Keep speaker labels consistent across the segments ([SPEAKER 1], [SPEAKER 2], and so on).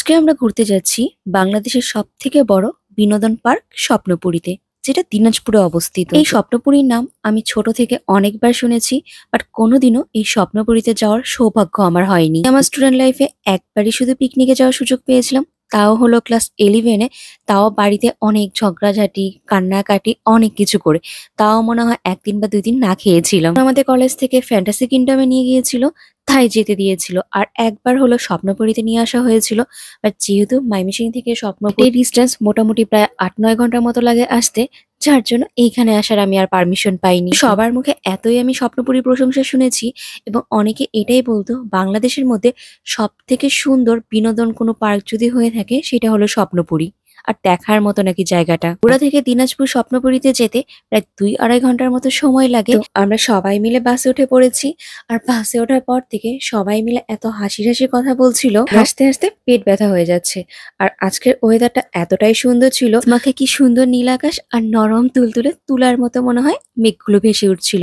[SPEAKER 1] আজকে আমরা ঘুরতে যাচ্ছি বাংলাদেশের সবথেকে বড় বিনোদন পার্ক স্বপ্নপুরীতে, যেটা দিনাজপুরে অবস্থিত। এই স্বপ্নপুরীর নাম আমি ছোট থেকে অনেকবার শুনেছি, বাট কোনোদিনও এই স্বপ্নপুরীতে যাওয়ার সৌভাগ্য আমার হয়নি। আমার স্টুডেন্ট লাইফে একবারই শুধু পিকনিকে যাওয়ার সুযোগ পেয়েছিলাম, তাও হলো ক্লাস 11-এ। তাও বাড়িতে অনেক ঝগড়াঝাটি, কান্নাকাটি, অনেক কিছু করে। তাও মনে হয় একদিন বা 2 দিন না খেয়েছিলাম। আমাদের কলেজ থেকে ফ্যান্টাসি কিংডমে নিয়ে গিয়েছিল, তাই যেতে দিয়েছিল। আর একবার হলো স্বপ্নপুরীতে নিয়ে আসা হয়েছিল। বাট যেহেতু ময়মনসিংহ থেকে স্বপ্নপুরীর ডিস্টেন্স মোটামুটি প্রায় 8-9 ঘন্টার মতো লাগে আসতে, যার জন্য এইখানে আসার আমি আর পারমিশন পাইনি। সবার মুখে এতই আমি স্বপ্নপুরীর প্রশংসা শুনেছি, এবং অনেকে এটাই বলতো বাংলাদেশের মধ্যে সব থেকে সুন্দর বিনোদন কোনো পার্ক যদি হয়ে থাকে সেটা হলো স্বপ্নপুরী। আর দেখার মতো নাকি জায়গাটা। ওরা থেকে দিনাজপুর স্বপ্নপুরীতে যেতে প্রায় 2-2.5 ঘন্টার মতো সময় লাগে। তো আমরা সবাই মিলে বাসে উঠে পড়েছি। আর বাসে ওঠার পর থেকে সবাই মিলে এত হাসি হাসি কথা বলছিল, হাসতে হাসতে পেট ব্যথা হয়ে যাচ্ছে। আর আজকের ওয়েদারটা এতটাই সুন্দর ছিল, তোমাকে কি সুন্দর নীল আকাশ আর নরম তুলতুলে তুলার মতো মনে হয় মেঘগুলো ভেসে উঠছিল।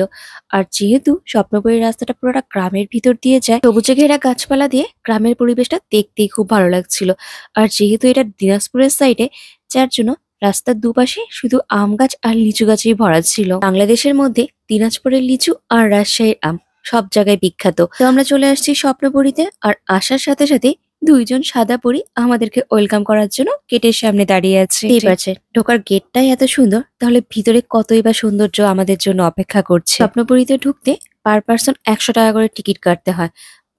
[SPEAKER 1] আর যেহেতু স্বপ্নপুরীর রাস্তাটা পুরোটা গ্রামের ভিতর দিয়ে যায়, সবুজে ঘেরা গাছপালা দিয়ে গ্রামের পরিবেশটা দেখতেই খুব ভালো লাগছিল। আর যেহেতু এটা দিনাজপুরের সাইডে, যার জন্য রাস্তার দুপাশে শুধু আম গাছ আর লিচু গাছেই ভরা ছিল। বাংলাদেশের মধ্যে দিনাজপুরের লিচু আর রাজশাহীর আম সব জায়গায় বিখ্যাত। তো আমরা চলে আসছি স্বপ্নপুরীতে, আর আসার সাথে সাথে 2জন সাদা পরী আমাদেরকে ওয়েলকাম করার জন্য গেটের সামনে দাঁড়িয়ে আছে। ঠিক আছে, ঢোকার গেটটাই এত সুন্দর, তাহলে ভিতরে কতই বা সৌন্দর্য আমাদের জন্য অপেক্ষা করছে। স্বপ্নপুরীতে ঢুকতে পার পার্সন 100 টাকা করে টিকিট কাটতে হয়।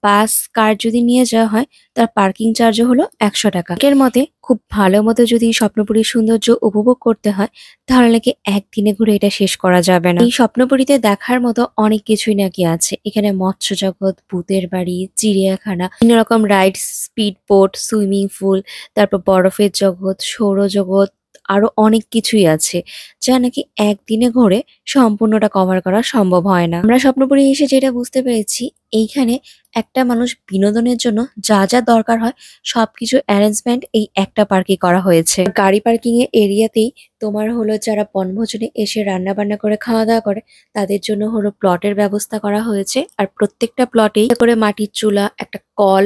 [SPEAKER 1] বাস কার যদি নিয়ে যাওয়া হয়, তার পার্কিং চার্জও হলো 100 টাকা। এর মতে খুব ভালো মতো যদি স্বপ্নপুরীর সৌন্দর্য উপভোগ করতে হয়, তাহলে নাকি একদিনে ঘুরে এটা শেষ করা যাবে না। এই স্বপ্নপুরীতে দেখার মতো অনেক কিছুই নাকি আছে। এখানে মৎস্য জগৎ, ভূতের বাড়ি, চিড়িয়াখানা, বিভিন্ন রকম rides, speed boat, swimming pool, তারপর বরফের জগৎ, সৌরজগৎ, আরো অনেক কিছুই আছে, যা নাকি একদিনে ঘুরে সম্পূর্ণটা কভার করা সম্ভব হয় না। আমরা স্বপ্নপুরী এসে যেটা বুঝতে পেরেছি, এইখানে একটা মানুষ বিনোদনের জন্য যা যা দরকার হয় সবকিছু অ্যারেঞ্জমেন্ট এই একটা পার্কে করা হয়েছে। গাড়ি পার্কিং এর এরিয়াতেই তোমার হলো যারা বনভোজনে এসে রান্না বান্না করে খাওয়া দাওয়া করে, তাদের জন্য হলো প্লটের ব্যবস্থা করা হয়েছে। আর প্রত্যেকটা প্লটেই করে মাটির চুলা, একটা কল,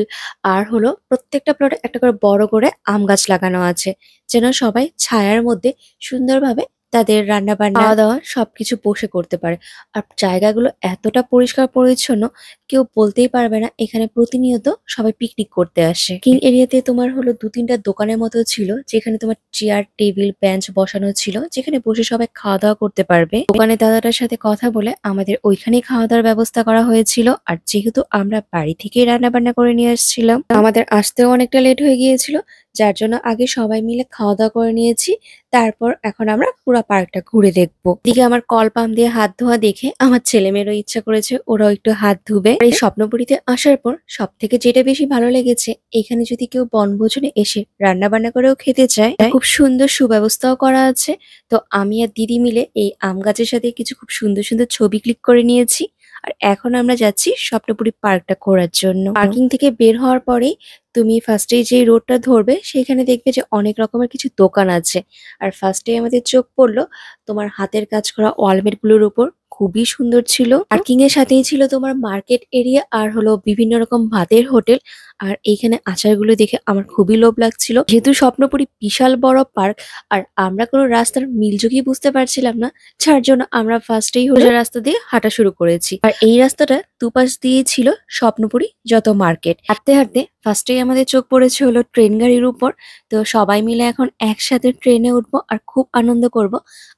[SPEAKER 1] আর হলো প্রত্যেকটা প্লটে একটা করে বড় করে আম গাছ লাগানো আছে, যেন সবাই ছায়ার মধ্যে সুন্দরভাবে তাদের রান্না বান্না, খাওয়া দাওয়া সবকিছু বসে করতে পারে। আর জায়গাগুলো এতটা পরিষ্কার পরিচ্ছন্ন, কেউ বলতেই পারবে না এখানে প্রতিনিয়ত সবাই পিকনিক করতে আসে। কিং এরিয়াতে তোমার হলো 2-3টা দোকানের মতো ছিল, যেখানে তোমার চেয়ার, টেবিল, বেঞ্চ বসানো ছিল, যেখানে বসে সবাই খাওয়া দাওয়া করতে পারবে। দোকানের দাদাটার সাথে কথা বলে আমাদের ওইখানেই খাওয়া দাওয়ার ব্যবস্থা করা হয়েছিল। আর যেহেতু আমরা বাড়ি থেকেই রান্না বান্না করে নিয়ে আসছিলাম, আমাদের আসতেও অনেকটা লেট হয়ে গিয়েছিল, যার জন্য আগে সবাই মিলে খাওয়া দাওয়া করে নিয়েছি। তারপর এখন আমরা পুরো পার্কটা ঘুরে দেখবো। এদিকে আমার কল পাম্প দিয়ে হাত ধোয়া দেখে আমার ছেলে মেয়েরও ইচ্ছা করেছে ওরাও একটু হাত ধুবে। আর এই স্বপ্নপুরীতে আসার পর সব থেকে যেটা বেশি ভালো লেগেছে, এখানে যদি কেউ বনভোজনে এসে রান্না বান্না করেও খেতে চায়, খুব সুন্দর সুব্যবস্থাও করা আছে। তো আমি আর দিদি মিলে এই আম গাছের সাথে কিছু খুব সুন্দর সুন্দর ছবি ক্লিক করে নিয়েছি। আর এখন আমরা যাচ্ছি স্বপ্নপুরী পার্কটা ঘোরার জন্য। পার্কিং থেকে বের হওয়ার পরেই তুমি ফার্স্টেই যে রোডটা ধরবে, সেখানে দেখবে যে অনেক রকমের কিছু দোকান আছে। আর ফার্স্টেই আমাদের চোখ পড়লো তোমার হাতের কাজ করা ওয়ালমেট গুলোর উপর, খুবই সুন্দর ছিল। পার্কিং এর সাথেই ছিল তোমার মার্কেট এরিয়া, আর হলো বিভিন্ন রকম ভাতের হোটেল। আর এইখানে আচারগুলো দেখে আমার খুবই লোভ লাগছিল। যেহেতু স্বপ্নপুরী বিশাল বড় পার্ক, আর আমরা কোনো রাস্তার মিলযোগই বুঝতে পারছিলাম না, যার জন্য আমরা ফার্স্টেই হলো রাস্তা দিয়ে হাঁটা শুরু করেছি। আর এই রাস্তাটা দুপাশ দিয়ে ছিল স্বপ্নপুরী যত মার্কেট। হাঁটতে হাঁটতে ফার্স্টেই আমাদের চোখ পড়েছে হলো ট্রেন গাড়ির উপর। তো সবাই মিলে এখন একসাথে ট্রেনে উঠবো আর খুব আনন্দ করব।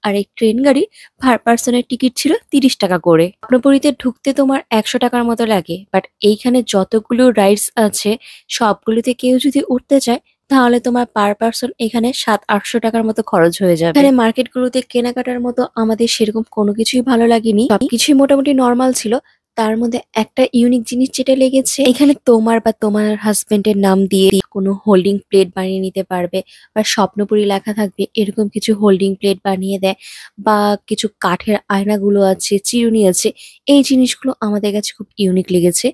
[SPEAKER 1] আর এই ট্রেন গাড়ির পার পার্সনের টিকিট ছিল 30 টাকা করে। স্বপ্নপুরীতে ঢুকতে তোমার 100 টাকার মতো লাগে, বাট এইখানে যতগুলো রাইডস আছে সবগুলোতে কেউ যদি উঠতে চায়, তাহলে তোমার পার পার্সন এখানে 700-800 টাকার মতো খরচ হয়ে যাবে। এখানে মার্কেট গুলোতে কেনাকাটার মতো আমাদের সেরকম কোনো কিছুই ভালো লাগেনি, সবকিছুই মোটামুটি নর্মাল ছিল। তার মধ্যে একটা ইউনিক জিনিস যেটা লেগেছে, এখানে তোমার বা তোমার হাজবেন্ডের নাম দিয়ে কোনো হোল্ডিং প্লেট বানিয়ে নিতে পারবে, বা স্বপ্নপুরী লেখা থাকবে এরকম কিছু হোল্ডিং প্লেট বানিয়ে দেয়, বা কিছু কাঠের আয়নাগুলো আছে, চিরুনি আছে। এই জিনিসগুলো আমাদের কাছে খুব ইউনিক লেগেছে।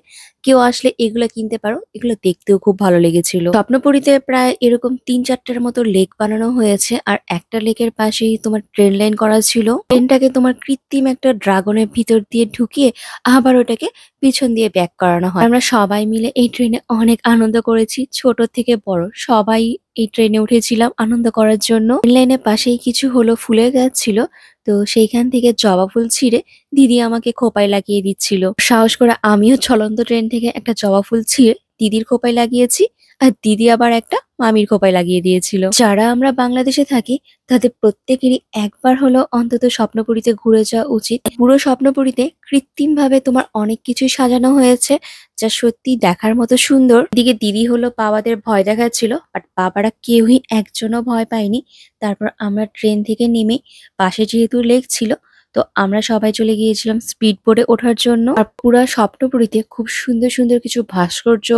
[SPEAKER 1] কেউ আসলে এগুলো কিনতে পারো। এগুলো দেখতেও খুব ভালো লেগেছিল। স্বপ্নপুরীতে প্রায় এরকম ৩-৪টার মতো লেক বানানো হয়েছে। আর একটা লেকের পাশেই তোমার ট্রেন লাইন করা ছিল। ট্রেনটাকে তোমার কৃত্রিম একটা ড্রাগনের ভিতর দিয়ে ঢুকিয়ে আবার ওটাকে পিছন দিয়ে ব্যাক করানো হয়। আমরা সবাই মিলে এই ট্রেনে অনেক আনন্দ করেছি। ছোট থেকে বড় সবাই এই ট্রেনে উঠেছিলাম আনন্দ করার জন্য। ট্রেন লাইনের পাশেই কিছু হলো ফুলের গাছ ছিল। তো সেইখান থেকে জবা ফুল ছিঁড়ে দিদি আমাকে খোঁপায় লাগিয়ে দিচ্ছিল। সাহস করে আমিও চলন্ত ট্রেন থেকে একটা জবা ফুল ছিঁড়ে দিদির খোঁপায় লাগিয়েছি। আর দিদি আবার একটা মামির খোঁপায় লাগিয়ে দিয়েছিল। যারা আমরা বাংলাদেশে থাকি তাদের প্রত্যেকেরই একবার হলেও অন্তত স্বপ্নপুরীতে ঘুরে যাওয়া উচিত। পুরো স্বপ্নপুরীতে কৃত্রিম ভাবে তোমার অনেক কিছুই সাজানো হয়েছে, যা সত্যি দেখার মতো সুন্দর। এদিকে দিদি হলো বাবাদের ভয় দেখাচ্ছিল, বাট বাবারা কেউই একজনও ভয় পায়নি। তারপর আমরা ট্রেন থেকে নেমে পাশে যেহেতু লেক ছিল, তো আমরা সবাই চলে গিয়েছিলাম স্পিড বোটে ওঠার জন্য। আর পুরা স্বপ্নপুরীতে খুব সুন্দর সুন্দর কিছু ভাস্কর্য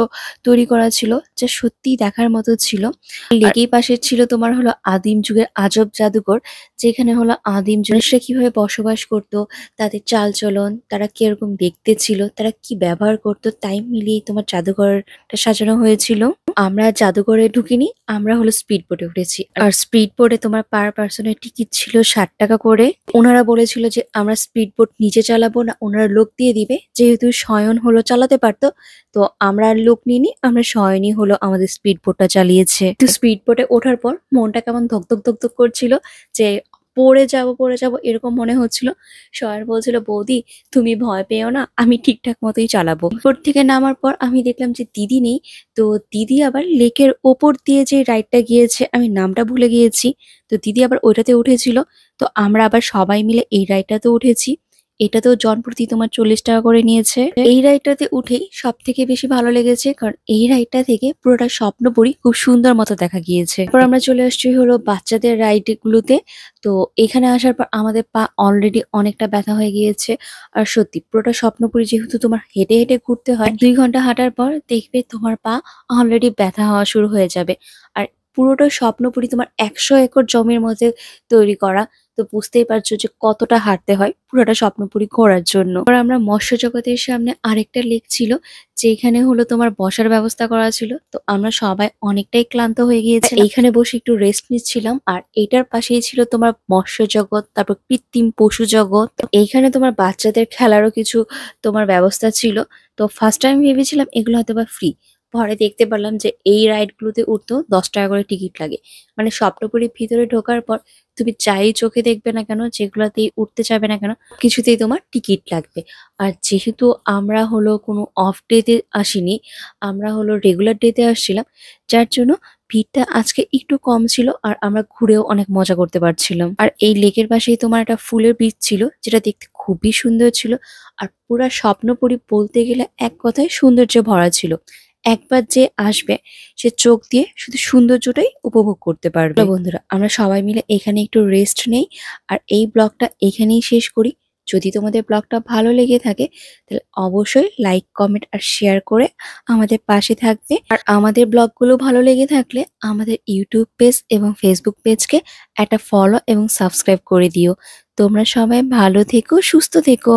[SPEAKER 1] তৈরি করা ছিল, যা সত্যি দেখার মতো ছিল। লেকেই পাশে ছিল তোমার হলো আদিম যুগের আজব জাদুঘর, যেখানে হলো আদিম মানুষরা কিভাবে বসবাস করত, তাদের চালচলন, তারা কিরকম দেখতে ছিল, তারা কি ব্যবহার করতো, তাই মিলিয়ে তোমার জাদুঘরটা সাজানো হয়েছিল। আমরা জাদুঘরে ঢুকিনি, আমরা হলো স্পিড বোটে উঠেছি। আর স্পিড বোটে তোমার পার পার্সনের টিকিট ছিল ৬০ টাকা করে। ওনারা বলেছিল যে আমরা স্পিড বোট নিজে চালাবো না, ওনারা লোক দিয়ে দিবে। যেহেতু শয়ন হলো চালাতে পারতো, তো আমরা আর লোক নিইনি, আমরা শয়নই হলো আমাদের স্পিড বোটটা চালিয়েছে। তো স্পিড বোটে ওঠার পর মনটা কেমন ধকধক ধকধক করছিল যে পড়ে যাব এরকম মনে হচ্ছিল। শয়ন বলছিল, বৌদি তুমি ভয় পেও না, আমি ঠিকঠাক মতোই চালাবো। বোট থেকে নামার পর আমি দেখলাম যে দিদি নেই। তো দিদি আবার লেকের ওপর দিয়ে যে রাইডটা গিয়েছে, আমি নামটা ভুলে গিয়েছি, তো দিদি আবার ওইটাতে উঠেছিল। তো আমরা আবার সবাই মিলে এই রাইডটাতে উঠেছি। এটাতেও জন প্রতি তোমার ৪০ টাকা করে নিয়েছে। এই রাইডটাতে উঠেই সব থেকে বেশি ভালো লেগেছে, কারণ এই রাইডটা থেকে পুরোটা স্বপ্নপুরী খুব সুন্দর মতো দেখা গিয়েছে। তারপর আমরা চলে আসছি হলো বাচ্চাদের রাইড গুলোতে। তো এখানে আসার পর আমাদের পা অলরেডি অনেকটা ব্যথা হয়ে গিয়েছে। আর সত্যি পুরোটা স্বপ্নপুরী যেহেতু তোমার হেঁটে হেঁটে ঘুরতে হয়, ২ ঘন্টা হাঁটার পর দেখবে তোমার পা অলরেডি ব্যথা হওয়া শুরু হয়ে যাবে। আর পুরোটা স্বপ্নপুরী তোমার ১০০ একর জমির মধ্যে তৈরি করা। তো বুঝতেই পারছো যে কতটা হাঁটতে হয় পুরোটা স্বপ্নপুরী ঘোরার জন্য। আর আমরা মৎস্য জগতের সামনে আরেকটা লেক ছিল, যেখানে হলো তোমার বসার ব্যবস্থা করা ছিল। তো আমরা সবাই অনেকটাই ক্লান্ত হয়ে গিয়েছি, এইখানে বসে একটু রেস্ট নিচ্ছিলাম। আর এটার পাশেই ছিল তোমার মৎস্য জগৎ, তারপর কৃত্রিম পশু জগৎ। এইখানে তোমার বাচ্চাদের খেলারও কিছু তোমার ব্যবস্থা ছিল। তো ফার্স্ট টাইম ভেবেছিলাম এগুলো হয়তো বা ফ্রি, পরে দেখতে পারলাম যে এই রাইড গুলোতে উঠতেও ১০ টাকা করে টিকিট লাগে। মানে স্বপ্নপুরীর ভিতরে ঢোকার পর তুমি যাই চোখে দেখবে না কেন, যেগুলাতেই উঠতে যাবে না কেন, কিছুতেই তোমার টিকিট লাগবে। আর যেহেতু আমরা হলো কোনো অফ ডেতে আসিনি, আমরা হলো রেগুলার ডেতে আসছিলাম, যার জন্য ভিড়টা আজকে একটু কম ছিল। আর আমরা ঘুরেও অনেক মজা করতে পারছিলাম। আর এই লেকের পাশেই তোমার একটা ফুলের বীজ ছিল, যেটা দেখতে খুবই সুন্দর ছিল। আর পুরা স্বপ্নপুরী বলতে গেলে এক কথায় সৌন্দর্যে ভরা ছিল। একবার যে আসবে সে চোখ দিয়ে শুধু সৌন্দর্যটাই উপভোগ করতে পারবে। তো বন্ধুরা, আমরা সবাই মিলে এখানে একটু রেস্ট নেই, আর এই ব্লগটা এখানেই শেষ করি। যদি তোমাদের ব্লগটা ভালো লেগে থাকে তাহলে অবশ্যই লাইক, কমেন্ট আর শেয়ার করে আমাদের পাশে থাকবে। আর আমাদের ব্লগগুলো ভালো লেগে থাকলে আমাদের ইউটিউব পেজ এবং ফেসবুক পেজকে একটা ফলো এবং সাবস্ক্রাইব করে দিও। তোমরা সবাই ভালো থেকো, সুস্থ থেকো।